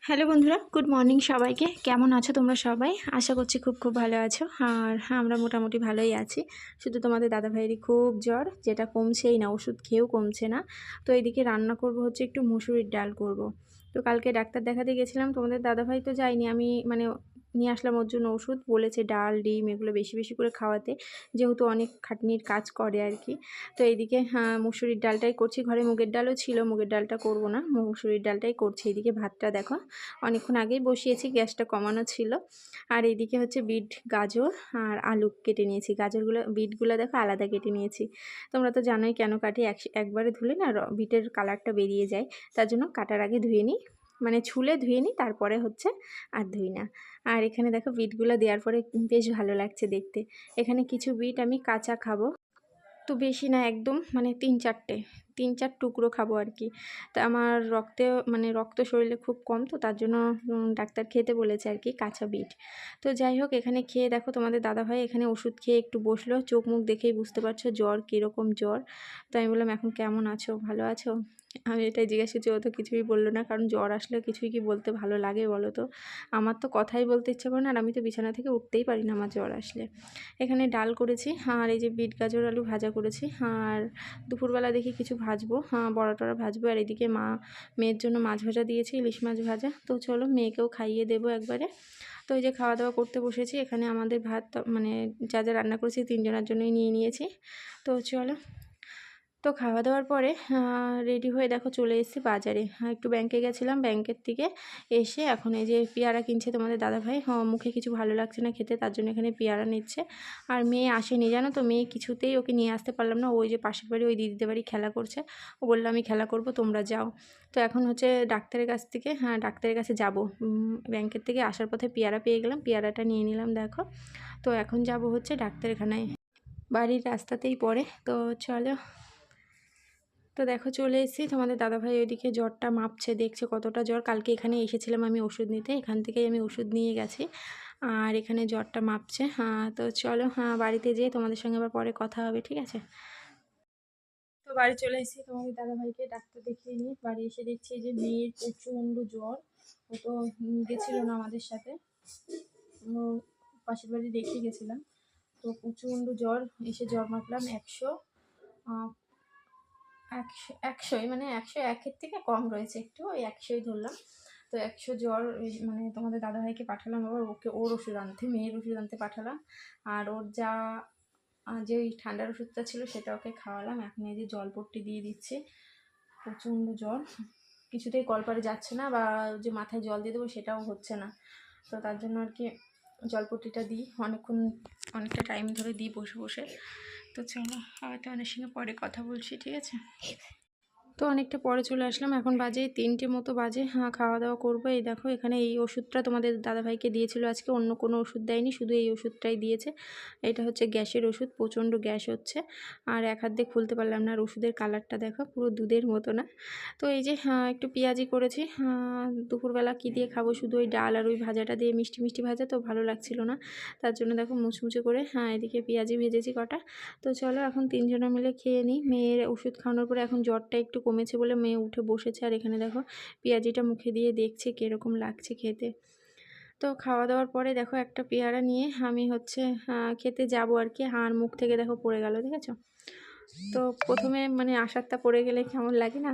Hello বন্ধুরা, good morning সবাইকে। কেমন আছো তোমরা সবাই? আশা করছি খুব ভালো আছো। আর আমরা মোটামুটি ভালোই আছি। শুধু তোমাদের দাদাভাইয়েরই খুব জ্বর, যেটা কমছেই না, ওষুধ খেয়েও কমছে না। তো এইদিকে রান্না করব হচ্ছে একটু মুসুরির ডাল করব। তো কালকে ডাক্তার দেখাতে গেছিলাম, তোমাদের দাদাভাই তো যায়নি, আমি নিয়ে আসলাম ওর জন্য ওষুধ। বলেছে ডাল ডিম এগুলো বেশি বেশি করে খাওয়াতে, যেহেতু অনেক খাটনির কাজ করে আর কি। তো এইদিকে মুসুরির ডালটাই করছি। ঘরে মুগের ডালও ছিল, মুগের ডালটা করব না, মুসুরির ডালটাই করছি। এইদিকে ভাতটা দেখো অনেকক্ষণ আগেই বসিয়েছি, গ্যাসটা কমানো ছিল। আর এইদিকে হচ্ছে বিট গাজর আর আলু কেটে নিয়েছি। গাজরগুলো বিটগুলো দেখো আলাদা কেটে নিয়েছি। তোমরা তো জানোই কেন কাটি, একবারে ধুলে না বিটের কালারটা বেরিয়ে যায়, তার জন্য কাটার আগে ধুয়ে নিই, ছুলে ধুয়ে নিই, তারপরে হচ্ছে আর ধুই না। আর এখানে দেখো বিটগুলো দেওয়ার পরে বেশ ভালো লাগছে দেখতে। এখানে কিছু বিট আমি কাঁচা খাবো, তো বেশি না, একদম 3-4 টুকরো খাবো আর কি। তা আমার রক্ত শরীরে খুব কম, তো তার জন্য ডাক্তার খেতে বলেছে আর কি কাঁচা বিট। তো যাই হোক, এখানে খেয়ে দেখো তোমাদের দাদাভাই এখানে ওষুধ খেয়ে একটু বসলো। চোখ মুখ দেখেই বুঝতে পারছো জ্বর, কীরকম জ্বর। তো আমি বললাম এখন কেমন আছো, ভালো আছো? আমি এটাই জিজ্ঞাসা করছি, ও তো কিছুই বললো না, কারণ জ্বর আসলে কিছুই কি বলতে ভালো লাগে বলো তো? আমার তো কথাই বলতে ইচ্ছা করে না, আর আমি তো বিছানা থেকে উঠতেই পারি না আমার জ্বর আসলে। এখানে ডাল করেছি, আর এই যে বিট গাজর আলু ভাজা করেছি। আর দুপুরবেলা দেখি কিছু ভাজবো, বড়া টড়া ভাজবো। আর এদিকে মেয়ের জন্য মাছ ভাজা দিয়েছি, ইলিশ মাছ ভাজা। তো চলো মেয়েকেও খাইয়ে দেবো একবারে। তো এই যে খাওয়া দাওয়া করতে বসেছি। এখানে আমাদের ভাত যা যা রান্না করেছি 3 জনের জন্যই নিয়ে নিয়েছি। তো চলো, তো খাওয়া দাওয়ার পরে রেডি হয়ে দেখো চলে এসেছি বাজারে। একটু ব্যাংকে গেছিলাম, ব্যাংকের থেকে এসে এখন এই যে পেয়ারা কিনছে তোমাদের দাদাভাই। মুখে কিছু ভালো লাগছে না খেতে, তার জন্য এখানে পেয়ারা নিচ্ছে। আর মেয়ে আসেনি জানো তো, মেয়ে কিছুতেই ওকে নিয়ে আসতে পারলাম না। ওই যে পাশের বাড়ি ওই দিদিদের বাড়ি খেলা করছে, ও বললো আমি খেলা করব, তোমরা যাও। তো এখন হচ্ছে ডাক্তারের কাছে যাব। ব্যাংকের থেকে আসার পথে পেয়ারা পেয়ে গেলাম, পেয়ারাটা নিয়ে নিলাম দেখো। তো এখন যাব হচ্ছে ডাক্তারখানায়, বাড়ির রাস্তাতেই পড়ে। তো চলো, তো দেখো চলে এসেছি। তোমাদের দাদাভাই ওইদিকে জ্বরটা মাপছে, দেখছে কতটা জ্বর। কালকে এখানে এসেছিলাম আমি ওষুধ নিতে, এখান থেকেই আমি ওষুধ নিয়ে গেছি। আর এখানে জ্বরটা মাপছে। তো চলো বাড়িতে যেয়ে তোমাদের সঙ্গে আবার পরে কথা হবে, ঠিক আছে? তো বাড়ি চলে এসেছি, তোমাদের দাদাভাইকে ডাক্তার দেখিয়ে নিয়ে বাড়ি এসে দেখছি যে মেয়ের প্রচণ্ড জ্বর। ও তো গেছিল না আমাদের সাথে, পাশের বাড়ি দেখে গেছিলাম। তো প্রচণ্ড জ্বর, এসে জ্বর মাপলাম 100, 100 101-এর থেকে কম রয়েছে একটু, ওই 100ই ধরলাম। তো 100 জ্বর, তোমাদের দাদাভাইকে পাঠালাম আবার ওর ওষুধ আনতে, মেয়ের ওষুধ আনতে পাঠালাম। আর ওর যে ওই ঠান্ডার ওষুধটা ছিল সেটা ওকে খাওয়ালাম। এখন এই যে জলপট্টি দিয়ে দিচ্ছে, প্রচণ্ড জ্বর, কিছুতেই কলপারে যাচ্ছে না, বা যে মাথায় জল দিয়ে দেবো সেটাও হচ্ছে না। তো তার জন্য আর কি জলপট্টিটা দিই, অনেকটা টাইম ধরে দিই বসে বসে। তো চলো হয়তো অনেক সঙ্গে পরে কথা বলছি, ঠিক আছে? তো অনেকটা পরে চলে আসলাম, এখন বাজে 3টে মতো বাজে। খাওয়া দাওয়া করবো। এই দেখো এখানে এই ওষুধটা তোমাদের দাদাভাইকে দিয়েছিল আজকে, অন্য কোনো ওষুধ দেয়নি, শুধু এই ওষুধটাই দিয়েছে। এটা হচ্ছে গ্যাসের ওষুধ, প্রচণ্ড গ্যাস হচ্ছে। আর এক হাত দিয়ে খুলতে পারলাম না। আর ওষুধের কালারটা দেখো, পুরো দুধের মতো না। তো এই যে একটু পেঁয়াজি করেছি। দুপুরবেলা কী দিয়ে খাবো, শুধু ওই ডাল আর ওই ভাজাটা দিয়ে, মিষ্টি মিষ্টি ভাজা তো ভালো লাগছিল না, তার জন্য দেখো মুচমুচে করে এদিকে পেঁয়াজি ভেজেছি কটা। তো চলো এখন 3 জনে মিলে খেয়ে নিই। মেয়ের ওষুধ খাওয়ানোর পরে এখন জ্বরটা একটু কমেছে বলে মেয়ে উঠে বসেছে। আর এখানে দেখো পেঁয়াজিটা মুখে দিয়ে দেখছে কীরকম লাগছে খেতে। তো খাওয়া দাওয়ার পরে দেখো একটা পেয়ারা নিয়ে আমি হচ্ছে খেতে যাব আর কি। আর মুখ থেকে দেখো পড়ে গেল, দেখেছো? তো প্রথমে আশারটা পড়ে গেলে কেমন লাগে না?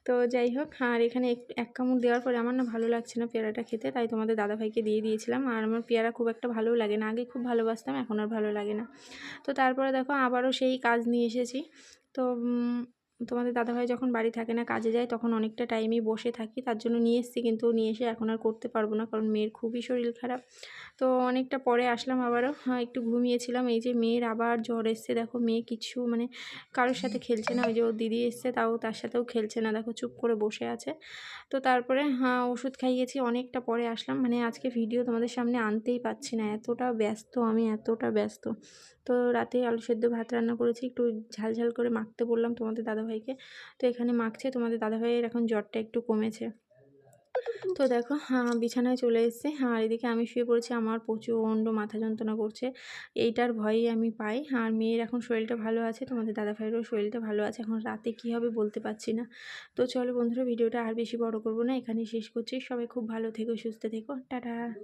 তো যাই হোক, আর এখানে এক কামড় দেওয়ার পরে আমার না ভালো লাগছে না পেয়ারাটা খেতে, তাই তোমাদের দাদাভাইকে দিয়ে দিয়েছিলাম। আর আমার পেয়ারা খুব একটা ভালোও লাগে না, আগে খুব ভালোবাসতাম, এখন আর ভালো লাগে না। তো তারপরে দেখো আবারও সেই কাজ নিয়ে এসেছি। তো তোমাদের দাদাভাই যখন বাড়ি থাকে না, কাজে যায়, তখন অনেকটা টাইমই বসে থাকি, তার জন্য নিয়ে এসেছি। কিন্তু নিয়ে এসে এখন আর করতে পারবো না, কারণ মেয়ের খুবই শরীর খারাপ। তো অনেকটা পরে আসলাম আবারও, একটু ঘুমিয়েছিলাম। এই যে মেয়ের আবার জ্বর এসছে, দেখো মেয়ে কিছু কারোর সাথে খেলছে না। ওই যে ওর দিদি এসছে, তাও তার সাথেও খেলছে না, দেখো চুপ করে বসে আছে। তো তারপরে ওষুধ খাইয়েছি, অনেকটা পরে আসলাম। আজকে ভিডিও তোমাদের সামনে আনতেই পারছি না, এতটা ব্যস্ত আমি, এতটা ব্যস্ত। তো রাতে আলু সেদ্ধ ভাত রান্না করেছি, একটু ঝাল ঝাল করে মাখতে বললাম তোমাদের দাদাভাইকে। তো এখানে মাখছে, তোমাদের দাদাভাইয়ের এখন জ্বরটা একটু কমেছে। তো দেখো বিছানায় চলে এসেছি। আর এদিকে আমি শুয়ে পড়েছি। আমার প্রচণ্ড মাথা যন্ত্রণা করছে। এইটার ভয়েই আমি পাই। আর মেয়ের এখন শরীরটা ভালো আছে। তোমাদের দাদাভাইয়েরও শরীরটা ভালো আছে। এখন রাতে কী হবে বলতে পারছি না। তো চলো বন্ধুরা, ভিডিওটা আর বেশি বড় করব না। এখানেই শেষ করছি। সবাই খুব ভালো থেকো, সুস্থ থেকো। টাটা।